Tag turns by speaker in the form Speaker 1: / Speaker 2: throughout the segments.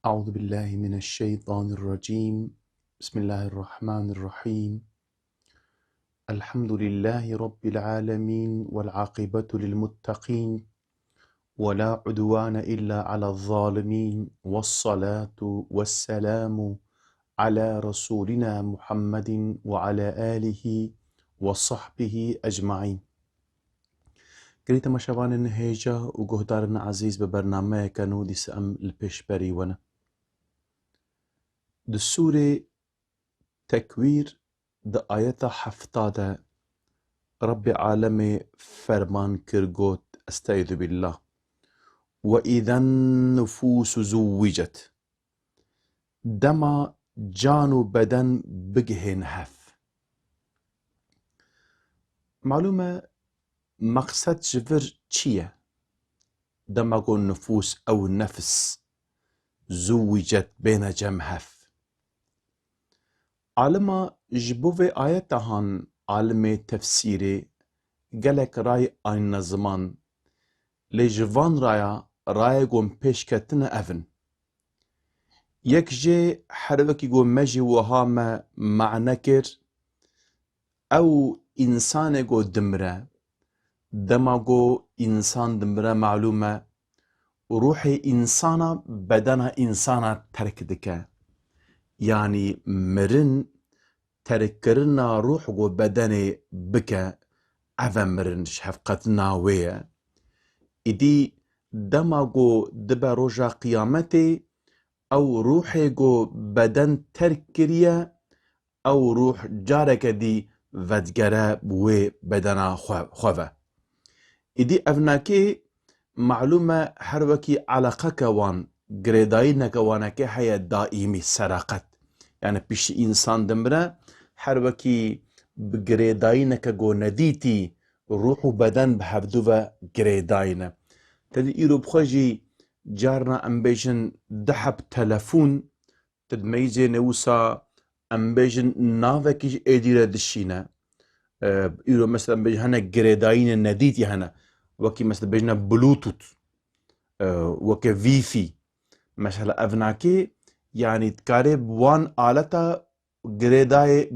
Speaker 1: أعوذ بالله من الشيطان الرجيم. بسم الله الرحمن الرحيم. الحمد لله رب العالمين والعاقبة للمتقين ولا عدوان إلا على الظالمين، والصلاة والسلام على رسولنا محمد وعلى آله وصحبه أجمعين. قريت مشابان النهيجة وقهدارنا عزيز ببرنامج كانوا دي سأم البشبري ونا دسوري تكوير د آية حفتادة رب عالمي فرمان كرغوت استعيذ بالله وإذا النفوس زوجت دما جانو بدن بجهن هف. معلومة مقصد جفر چية دما قو النفوس أو النفس زوجت بين جم هف. عالما جبوه آياتهان عالم تفسيري قالك راي آين زمان لجوان راي قوم پیش کتنا افن یک جي حروكي قوم مجي وهام معنى كر او انسان قو دمره دما قو انسان دمره معلومة روحي انسانا بدنا انسانا ترك دكا يعني مرن ترك كرنا روح قو بدني بكا افن مرن شفقتنا ويا إدي دماغو دبا روجا قيامتي أو روحي جو بدن تركريا أو روح جارك دي ودگره بوي بدنا خوفا. إدي أفناكي معلومة هروكي علاقة كوان قريداي نكوانكي حياة دائمي سراقت يعني بيش إنسان دمرا هروكي بقريداي نكو نديتي روح بدن بحفدوفا قريداينا تدي إيرو بخوجي جارنا أمبيجن دحب تلفون تدميزي نوسا أمبيجن نافكيش إيديرا دشينا إيرو مثلا أمبيجن هنا قريداين النديتي هنا وكي مثلا بيجنا بلوتوث وكي فيفي مثلا أفناكي يعني تكارب وان آلتا قريداي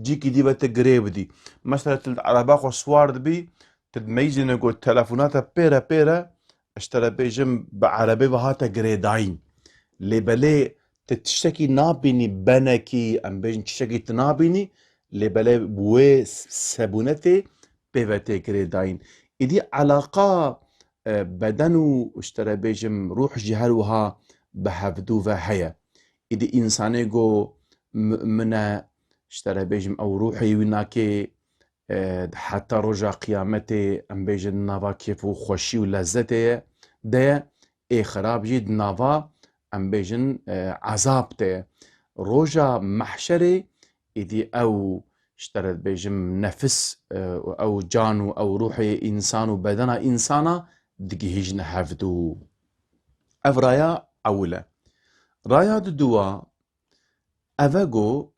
Speaker 1: جيكي دي بتا قريب دي مثلا العرباخو سوارد بي تدميزي نقول تلفوناتا بيرا اشترى بيجم بعربي وهاتا قريداين لبالي تتشتكي نابيني بنكي ام بيجن تشتكي تنابيني لبالي بوي سبونتي بيفتي قريداين إدي علاقة بدنو اشترى بيجم روح جهلوها بحفدوها هيا إدي إنساني جو منا اشترى بيجم أو روحي وناكي حتى رجع قيامتي ام بيجن نافا كيفو خوشي ولذتي ده اي خراب جيد نافا ام بيجن عذابتي رجع محشري إدي أو اشترى بيجم نفس أو جانو أو روحي إنسان بدنا إنسانا دقي هجن حفدو أفرايا أولا رايا دوا أفاقو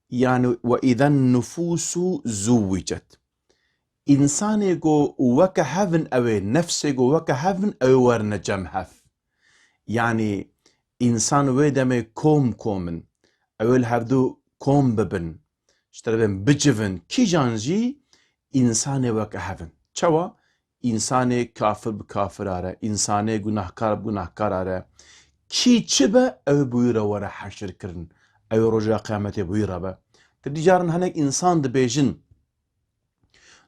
Speaker 1: يعني وإذا النفوس زوجت إنساني جو وكا هفن أوي نفسي جو وكا هفن أوي ورنا جمهف يعني إنسان ويدمي كومن أوي الهفدو كوم ببن اشتربن بجفن كي جانجي إنساني وكا هفن چوا إنساني كافر بكافر آره إنساني گناهكار بگناهكار آره كي چبا أوي بويرا ورا حشر كرن أوي رجا قيامتي بويرا با تدي جارن هنك إنسان دبيجن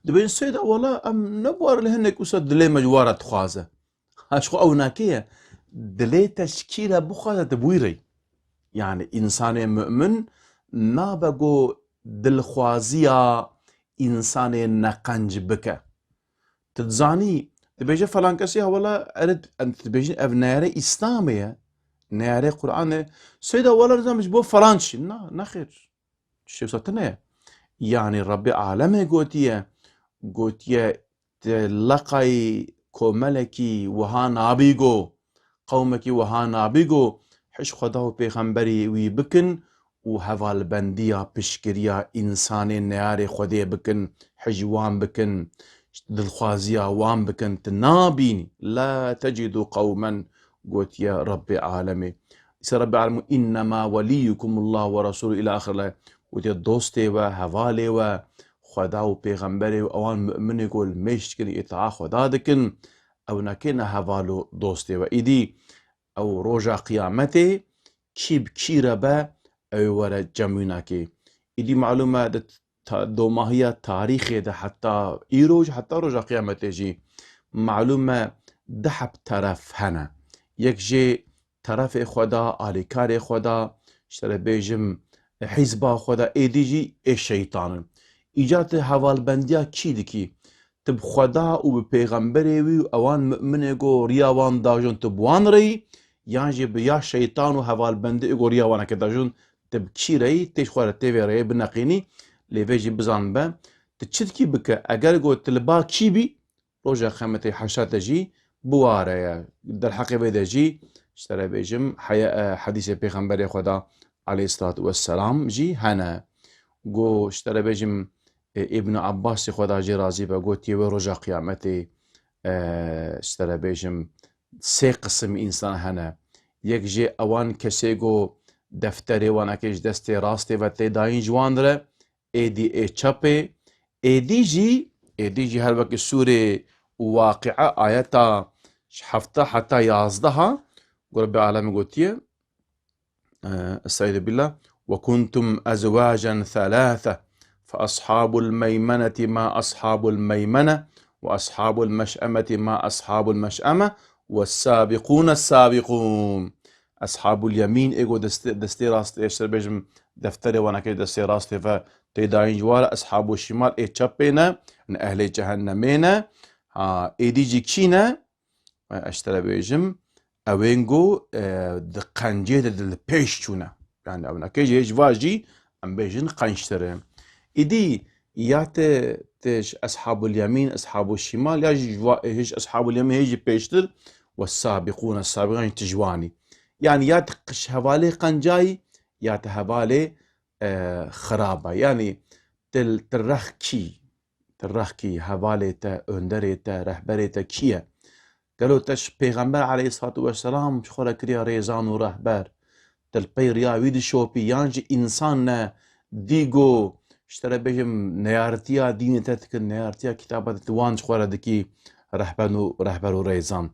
Speaker 1: دبين سيدا والله أم نبوار لهنك وسد دلي مجوارة تخوازة هاشخو أو ناكية دلي تشكيلة بخوازة تبويري يعني إنسان مؤمن نابقو دلخوازية إنسان نقنج بك تتزاني تبيجي فلان كسيها والله أرد أن تبيجي أف ناري إسلامية ناري قرآن سيدا والله رزا مش بو فلانشي نخير شو ستنه يعني ربي عالمي قوتيه تلقي كوملكي وها نابيغو قومكي وها نابيغو حش خداو پیغمبري وي بكن وهوال بندية بشكريا إنسان نياري خدي بكن حجوان بكن دلخوازيا وان بكن تنابيني لا تجد قوما قوت يا ربي عالمي إسا رب العالمين إنما وليكم الله ورسوله إلى آخر الآية. ودي دوستي و هوالي و خدا و پیغمبري و اوان مؤمن يقول مشتكن إطاعة خدا دكن او نكن هوالو دوستي و إيدي او روجا قيامتي كيب كيرا با او ورا جمعيناكي. إيدي معلومة دو ماهية تاريخي ده حتى إيروج حتى روجا قيامتي جي معلومة دحب طرف هنا يك جي طرف خدا آليكار خدا اشترى بيجم حزبا خدا ايدي جي الشيطان ایجاد حوالبندیا کی دکی تب خدا و به پیغمبری وی و اوان مؤمن گو ریاوان داجون تب وان ری یعنی بیا شیطان و حوالبندی گو ریاوان که داجون تب کی ری تیش خواره تیوی ری بنقینی لیویجی بزان با تچید کی بکه اگر گو تلبا کی بی روژا خمتی حشات جی بواره در حقیقه جی اشترى بيجم حديث پیغمبر خدا عليه الصلاة والسلام جي هنا گو اشترى بيجم ابن عباس خدا جي رازي با گوتي ورجا قيامتي اشترى بيجم سي قسم انسان هنا يك جي اوان كسي گو دفتري وانا كيش دستي راستي و تي داين جوان ره ايدي اي چپي ايدي جي هر وقت سورة واقعة آياتا حفظة حتى 11 رب العالمين قوتيه استعيذ بالله وكنتم أزواجا ثلاثة فأصحاب الميمنة ما أصحاب الميمنة وأصحاب المشأمة ما أصحاب المشأمة والسابقون السابقون. أصحاب اليمين إيجو دستي راستي إيش بيجم دفتري وانا كي دستي راستي فتيداين جوال. أصحاب الشمال إيه تشابينا من أهل جهنمينا إيدي جيكينا أشترى بيجم اوينگو قنجه دل پیش چونه يعني اونا كيجي هيج واجي ام بيجن قنشتره ايدي يات تش اصحاب اليمين اصحاب الشمال يجي هيج اصحاب اليمين هيجي بيشتر والسابقون السابقون تجواني يعني يات قش هوالي قنجاي يات هوالي خرابه يعني ترخكي هوالي تا اندري تا رهبري تا كيه قالوا تش پیغمبر عليه الصلاة والسلام شخورا كريا ريزان و رهبر تلقي ريا ويد شوبي يانجي إنسان ديگو اشترى بيجم نيارتيا ديني تتكن نيارتيا كتابة توان شخورا دكي رهبر و ريزان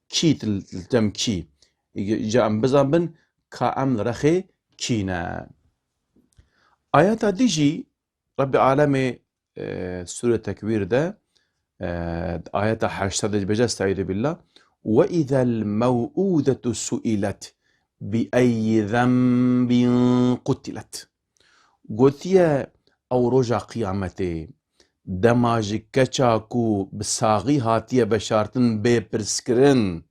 Speaker 1: كي تلتم كي جاء بزان بن كأم رخي كينا آياتا ديجي رب العالمين سورة تكوير ده آية 8 بجا استعيذ بالله وإذا الموءودة سئلت بأي ذنب قتلت قوتيا أو رجع قيامتي دماج كچاكو بساغي هاتيا بشارتن ببرسكرن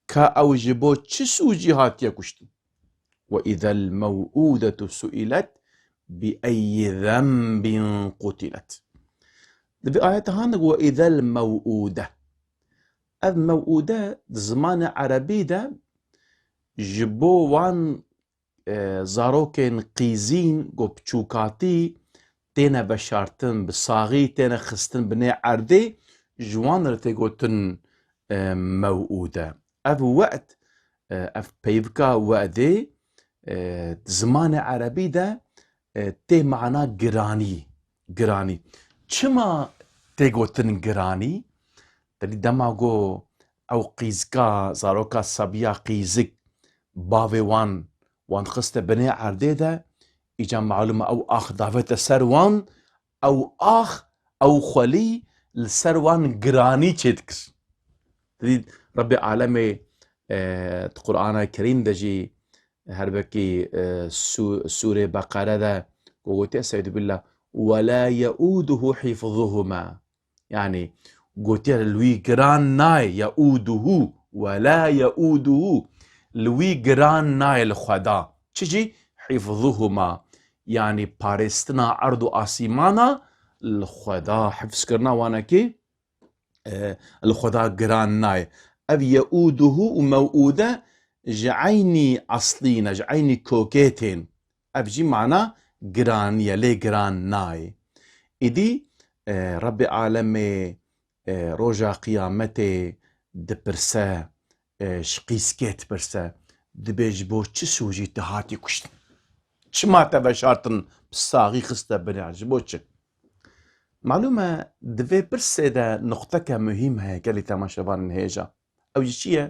Speaker 1: كا أو جبو چسوجي هاتيا كشتن وإذا الموءودة سئلت بأي ذنب قتلت. في آيات هانق وإذا الموءودة الموءودة زمان عربي ده جبو وان زاروكين قيزين قو بچوكاتي تينا بشارتن بصاغي تينا خستن بني عردي جوان رتي قوتن موءودة اف وقت اف بيفكا وقتي زمان عربي ده تي معنا جراني چما تيگوتن گراني تلي دماغو او قيزكا زاروكا سابيا قيزك باوي وان خست بني عردي ده ايجا معلومة او اخ دافت سروان او اخ او خلي السروان گراني چيتكس تلي رب العالمي القرآن الكريم دجي هربكي سورة بقرة ده وقوتي استعيذ بالله ولا يؤوده حفظهما يعني قلت لوي جران ناي يؤوده ولا يؤوده لوي جران ناي الخدا تشجي حفظهما يعني بارستنا عرض آسيمانا الخدا حفظ كرنا وانا كي الخدا جران ناي أب يؤوده وموؤودة جعيني أصلين جعيني كوكيتين أبجي معنا جران يلي جران ناي إدي رب العالمين رجع قيامته دبرسا شقیسکێت پرسە دبێژ بۆ چ سوژی تهاتی کوشتن چماتە بە شارتن ساغی خستە بنیاژ بۆ چ معلومە divê pirsê de nuqteke muhîm heye gelê temaşevanên hêja ew jî çi ye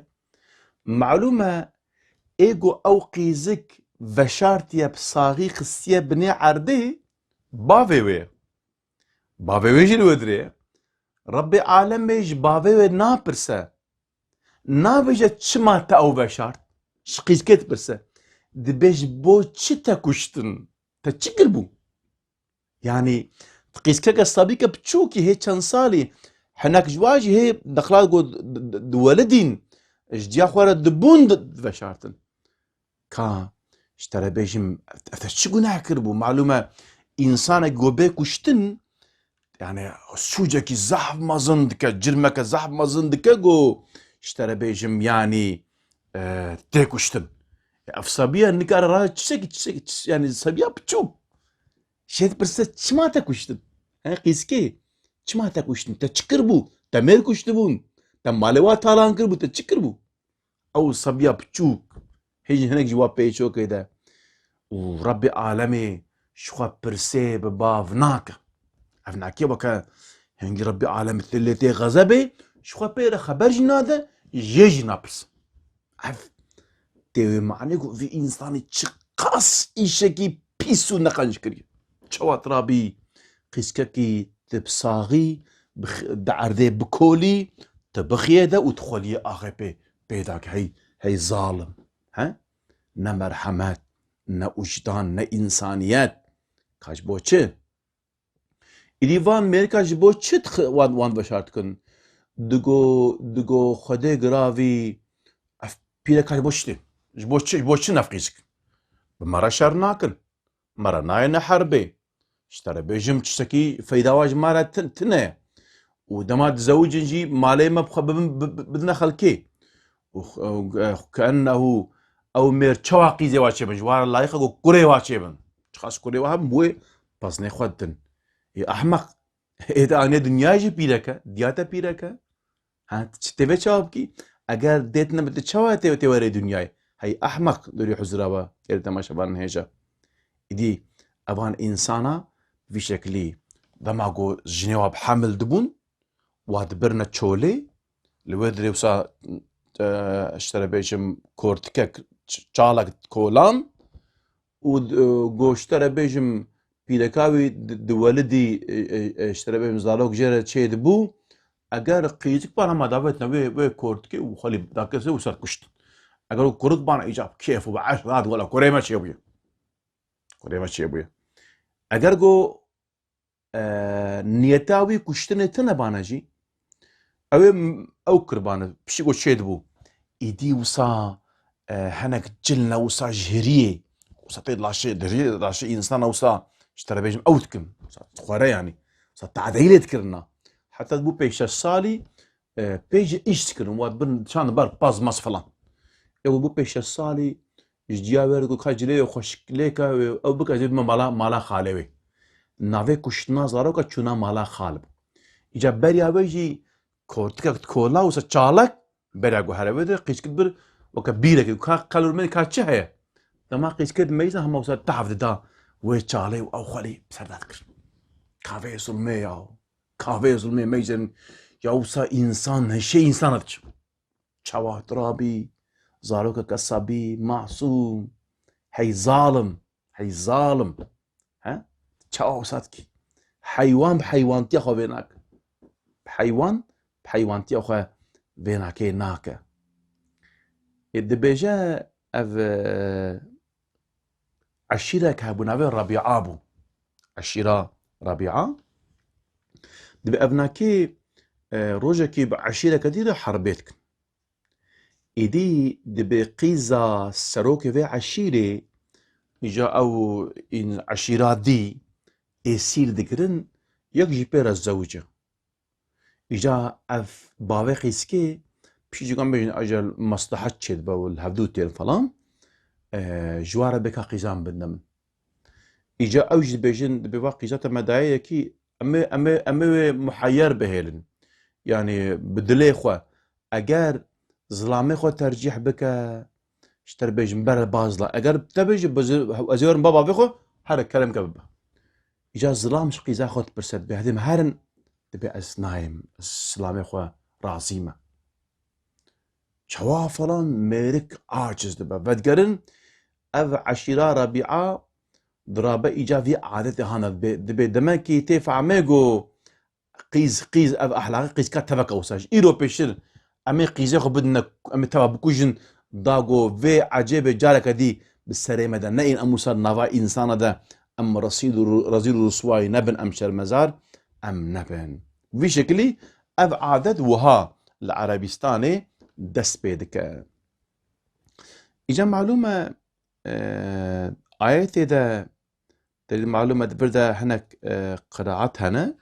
Speaker 1: معلومە êgo ew qîzik veşartiye bi saxî xistiye binê erdê bavê wê ye bavê wê jî li wê dirê Rabbê alemê ji bavê wê napirse nabêje çima te ew veşart ji qîzkê dipirse dibê ji bo çi te kuştin te çi kirbû yani qîzkeke sabîke biçûkî hê çend salî hinek ji wan jî hê dixla got di welidîn ji ciya xwe re dibûn diveşartin ka ji te re bêjim ev te çi guneh kirbû malûme însanek got bê kuştin yani sûcekî zehf mezin dike cirmeke zehf mezin dike got ji te re bêjim yanî tê kuştin ev sabiya nikare ra çisekî yani sabiya biçûk şê dipirse çima te kuştin qîzkê çima te kuştin te çi kirbû te mêr kuştibûn te malê wa talan kirbû te çi kirbû ew sabiya biçûk hê jî hinek ji wa pêçokê de û Rabbê alemê ji xwe pirsê bi bav nake ev nakê weke hingî Rabbê alemê lê tê xezebê ji xwe pê re xeber jî nade jê jî napirse ev tê wê manê got vê însanî çi qas îşekî pîs û neqenc kiriye çawa tirabî qîzkekî di saxî di erdê bikolî tu bixîye de û tu xweliyê axê pêda ke hey zalim he ne merhemet ne ûjdan ne însaniyet ka ji bo çi êdî van mêrika ji bo çi wan veşart dikin digo xwedê giravî ev pîreka ji bo çi tê ji bo çi nev qîzik bi me re şer nakin me re nayêne herbê ji te re bêjim tiştekî feydawa ji me re tune ye û dema dizewicin jî malê me bixwe bidine xelkê û keennehu ew mêr çawa qîzê wa çêbin ji wan re layîq e got kurê wa çêbin çi qas kurê wa hebin wê pezinê xwe ditin ê ehmeq ê te anî dinyayê jî pîreke diya te pîreke tê vê çawa bikî eger dêtine bi te çawa tê werê dinyayê hey ehmeq durî huzura we gelê temaşevanên hêja êdî evan însana vî şeklî dema got jinê wa bi hemil dibûn wa dibirine çolê li wê dirê wisa ji te re bêjim kortikek çalek kolan û got ji te re bêjim pîreka wî di welidî ji te re bêjim zarok jê re çê dibû eger qîzik ban hema davetine wê kortikê û xelî dakese û serkuştin eger û kurik bana îcab kêf û bi eş rahat wela kurê me çêbûye kurê me çêbûye eger got niyeta wî kuştinê tune bana jî ew kirbane piştî got çê dibû êdî wisa hinek cilne wisa jêriyê wisa tê laşê însana wisa ji te re bêjim ew dikin xwere yanî wisa teedîlê dikirina heta bû pêş 6 salî pê jî îş dikirin wa bin çandin ber paz mas filan ew bû pêş 6 salî ji ciya wê re got ka cilê xweşik lêke ew bike ez ê bime mala xalê wê navê kuştina zaroka çûna mala xal bû îca beriya wê jî kortikek kola wisa çalek beriya got here wê de qîzkir bir weke bîrekê ka qelûrmenê ka çi heye dema qîzkê dimeyîze hema wisa tev dida wê çalê û ew xwelî serda dikir kavê zulmê ya kavê zulmê meyîzin ya wisa însan hişê însan diçe çawa tirabî zarokeke sabî masûm hey zalim he çawa wisa dikî heywan bi heywantiya xwe vê nake heywan bi heywantiya xwe vê nakê nake dibêje ev eşîrek hebû navê Rabîa bû eşîra Rabîa dibe ev nakê rojekî bi eşîreke dî re herbê dikin êdî dibe qîza serokê vê eşîrê îca ew eşîra dî êsîr dikirin yek jî pê re zewce îca ev bavê qîzkê piştî kan bêjin ecel meslihet çê dibe û li hevdû têrin falan ji wan re bêka qîzan bidine min îca ew jî dibêjin dibe va qîza te me daye yekî em ê wê muheyyer bihêlin yani bi dilê xwe eger زلامي خو ترجيح بك اشتر بيجم بر بازلا اگر تبيج ازيور بابا بخو هذا كلام كبب اجا زلام شقي زاخد برسد بهدم هارن تبي اسنايم السلامي خو رازيمه شوافلان ميرك عاجز دبا بدقرن اف عشيرة ربيعة درابة ايجا في عادتي هانا دبي دماكي تيفع ميغو قيز اف احلاقي قيز كاتبك اوساج ايرو بيشل امي قيزي خو بدنا امي تبا بكوجن داغو في عجيب جارك دي بالسريمة دا نين اموسار نافا انسان دا ام رزيل رسواي نبن ام شرمزار ام نبن في شكلي اف عادت وها العربيستاني دست بيدك اجا معلومة آيات دا المعلومة بردا هناك قراءات هنا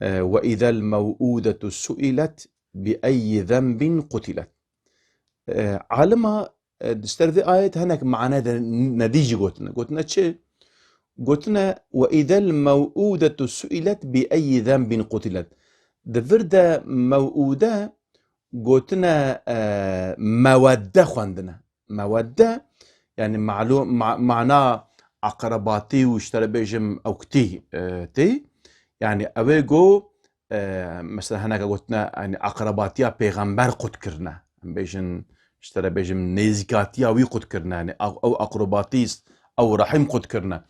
Speaker 1: وإذا الموءودة سئلت بأي ذنب قتلت عالمها دسترذي آيات هناك معنا نديجي قلتنا تشي قلتنا وإذا الموءودة سئلت بأي ذنب قتلت دفردا موءودة قلتنا مودة خواندنا مودة يعني معلوم معناه عقرباتي واشترى بيجم او كتي تي يعني اويجو مثلا هناك قلتنا يعني عقرباتيا بيغمبر قد كرنا بيجن اشترى بيجم نيزكاتيا وي قد كرنا يعني او اقرباتيس او رحم قد كرنا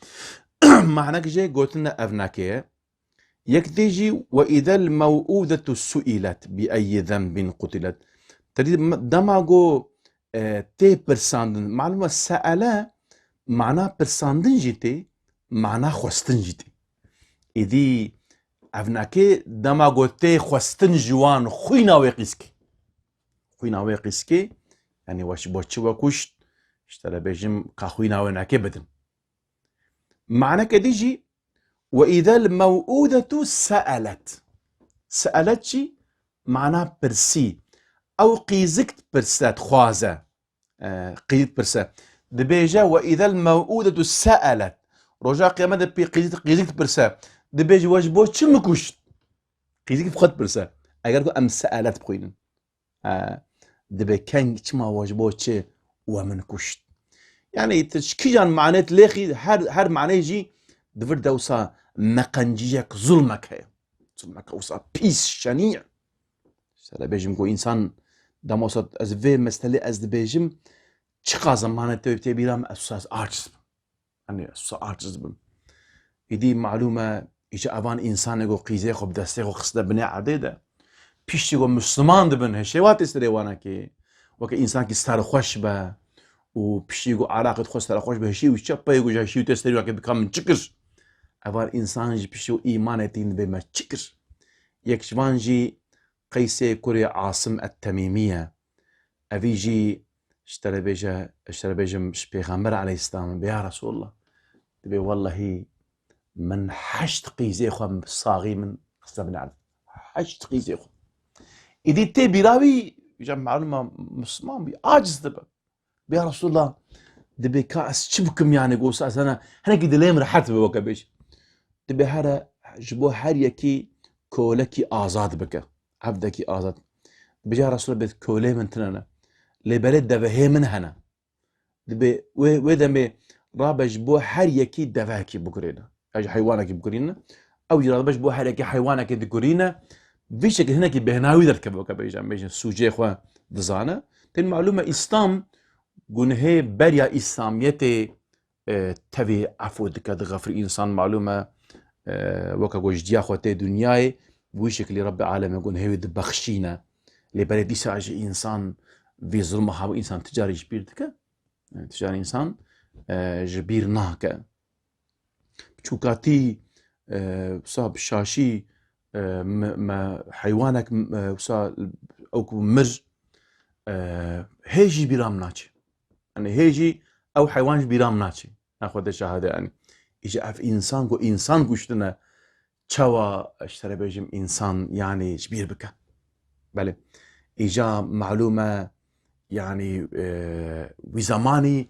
Speaker 1: معناك جاي قلتنا افناكيه يكتيجي واذا الموءودة سئلت باي ذنب قتلت تريد دماغو تي برساندن معلومة سألا معناه برساندن جيتي معناه خواستن جيتي إذي أفناكي دماغو تي خواستن جوان خوينا ويقيسكي يعني واش بوچي وكوشت اشترى بيجم كاخوينا ويناكي بدن معنى كديجي وإذا الموءودة سألت شي معناه برسي او قيزكت برسات خوازة قيزت برسا دبيجا واذا الموءودة سألت رجع قيامة دبي قيزكت برسا دبيجا واجبو تشمكوش قيزكت بخط برسا اگر ام سألت بخوينن دبي كان تشما واجبو تشي ومن كشت يعني تشكيجان معنات ليخي هر معنى يجي دفر دوسا مقنجيك ظلمك هي ظلمك اوسا بيس شنيع سلا بيجم كو انسان داموسات از في مسألة از دبيجم چقا زمانه تبيرام اساس عاجز يعني اساس عاجز بم يدي معلومة اجا افان انسان يقول قيزي خو بدسته خو خصده بني عديده بيش يقول مسلمان دبن هشيوات استري وانا كي وك انسان كي ستار خوش با و بيش يقول علاقه خو ستار خوش به شي وشبا يقول جا شي تستري وك بكم چكر افان انسان جي بيش ايمانتين بما چكر يكشوان جي قيسي كوري عاصم التميمية أفيجي اشترى بيجم پیغمبر عليه السلام بيا رسول الله تبي والله من حشت قيزي خو صاغي من قصة نعرف حشت قيزي خو إذا تي بيراوي جمع معلومة مسلمان بي عاجز دبا بيا رسول الله دبي كاس شبكم يعني قوس أنا كده ليه رحت بوكا بيش دبي هذا جبوه هريكي كولكي آزاد بك عبدكي آزاد بجا رسول الله بيت كولي من تنانا لبلد دبهي من هنا دبي ويدمي رابج بو هريكي دفاكي بكرينا اجي حيوانك بكرينا او يرابج بو هريكي حيوانك بكرينا في شكل هناك بهناوي ذلك بوكا بيجا سوجي خوا دزانا تن معلومة إسلام قون هي بريا إسلاميتي تبي عفو دكا دغفر إنسان معلومة وكا قوش ديا خواتي دنياي بوي شكل رب العالمين يقول هي بخشينا لبلدي ساجي إنسان في ظلمها وإنسان تجاري جبير دكا تجاري إنسان جبير ناكا بشوكاتي صاب شاشي ما حيوانك وصا أو مر هيجي بيرام ناتشي يعني هيجي أو حيوان بيرام ناتشي ناخذ الشهادة يعني إجا أف إنسان قو إنسان قشتنا تشوا اشترى بيجم إنسان يعني جبير بك بله إجا معلومة يعني وزماني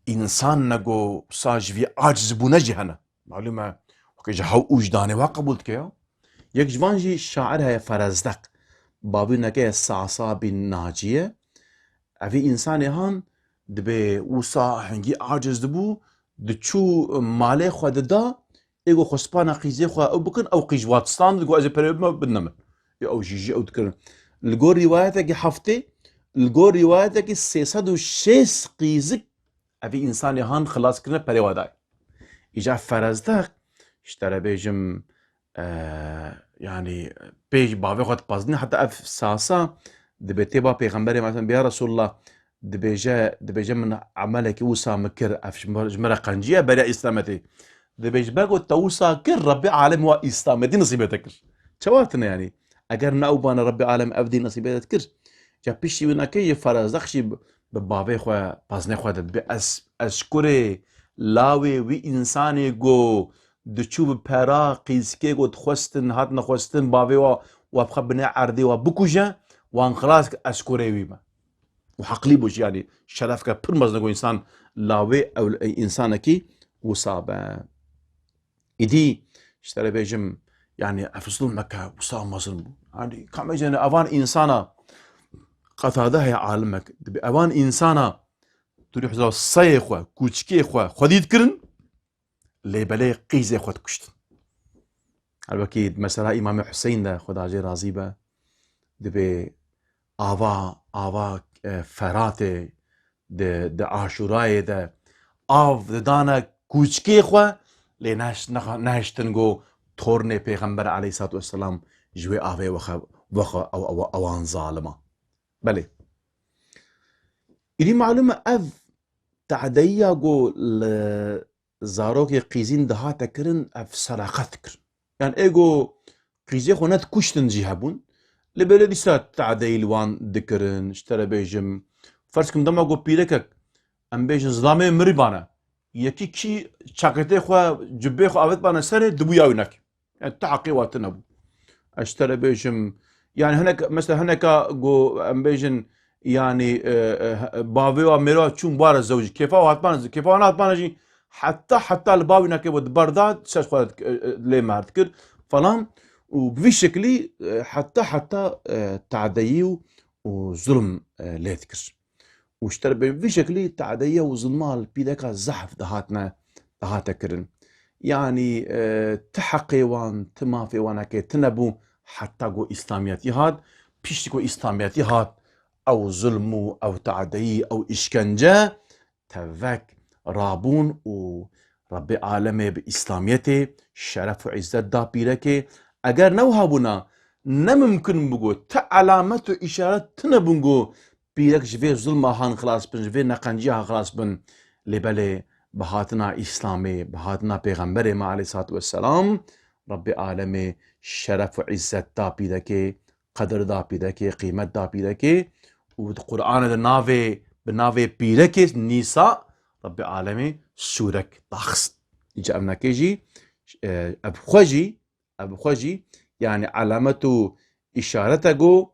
Speaker 1: إنسان نقو ساج في عاجز بونجي هنا معلومة وكيجا هاو وجداني وقبولت كيا يك جوانجي شاعرها فرزدق بابي نكي الصعصة بالناجية افي انسان هان دبي وصا هنجي عاجز دبو دتشو مالي خو دا ايغو خسبانا قيزي خو او بكن او قيجواتستان دغو ازي بريما بنما او جيجي او تكر الجو روايتك حفتي الجو روايتك 306 قيزك افي انسان هان خلاص كنا بريواداي اجا فرزدق اشترى بيجم يعني بيج بافي خد بازني حتى اف ساسا دبي تبا بيغمبري مثلا بيا رسول الله دبيجا من عملك وسا مكر اف جمرة قنجية بلا اسلامتي دبيج باقو توسا كر ربي عالم و اسلامتي نصيبتك شواتنا يعني اگر ناوبانا ربي عالم افدي نصيبتك جا بيشي وناكي فرزدخشي ببافي خو بازني خو دبي اشكري لاوي وي انساني جو دچوب پرا قیزکه گو تخواستن هات نخواستن باوی و بخبنه عردی و بکوجه وان خلاص اشکره ویما وحقلي بوش يعني شرفك برمز نقول انسان لاوي او انسانكي وصابه ايدي اشترى بيجم يعني افصلون مكة وصاب مظلم يعني كم اجينا اوان انسانا قطادها يا عالمك اوان انسانا تروح زو صيخوا كوچكي خوا خديد كرن لي بلاي قيزه خود كشت الوكيد مثلا امام حسين ده خدا جي راضي به دبي آوا فرات د عاشورای ده آف دانا کوچکی خو لی نهشتن گو تورن پیغمبر علیه الصلاة والسلام جوی آوه وخا او اوان ظالمه بله ایدی معلومه اف تعدیه گو زاروک قیزین ده تکرن اف سراقت کرن يعني ايجو قيزي خو نت كشتن جيهابون لبلدي سات تعديل وان ذكرن اشترى بيجم فرسكم دما جو بيركك ام بيجن ظلامي مريبانا يكي كي شاكتي خو جبي خو ابد بانا سنه دبو ياونك يعني تعقي واتنبو اشترى بيجم يعني هناك مثلا هناك جو ام بيجن يعني بافي وميرو تشون بار الزوج كيف واتبان كيف انا اتبان حتى الباوي نكي بود برداد شاش خو لي مارتكر فلان وبشكل حتى تعديه وظلم ليتكر واشترى بشكل تعديه وظلمال بيدك الزحف دهاتنا كرن يعني تحقي وان تمافي وانا كي تنبو حتى جو اسلامياتي هاد بيشتكو اسلامياتي هاد او ظلمو او تعديه او اشكنجه تفك رابون وربي عالمي باسلاميته شرف وعزت دا بيركي اگر نوهابونا نممكن بگو تا علامت و اشارت تنبونگو بيرك جوي ظلم هان خلاص بن جوي نقنجي هان خلاص بن لبالي بهاتنا اسلامي بهاتنا پیغمبر ما عليه الصلاة والسلام ربي عالمي شرف وعزت دا بيركي قدر دا بيركي قيمت دا بيركي والقرآن دا نافي بنافي بيركي نيسا ربي عالمي سورك طاخس يجي امنا كيجي ابخوجي يعني علامته اشارته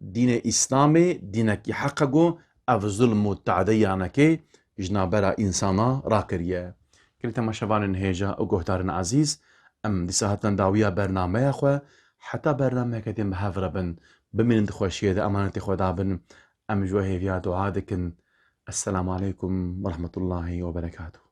Speaker 1: دين اسلامي دينك حقه اف ظلم والتعديانك جنابرا انسانا راكريه كلتا ما شبان هيجا وقهدارنا عزيز ام دساهتنا داوية برنامج اخوة حتى برنامج كتيم بهافربن بمن خوشيه امانة خدابن ام جوهي فيها دعادكن السلام عليكم ورحمة الله وبركاته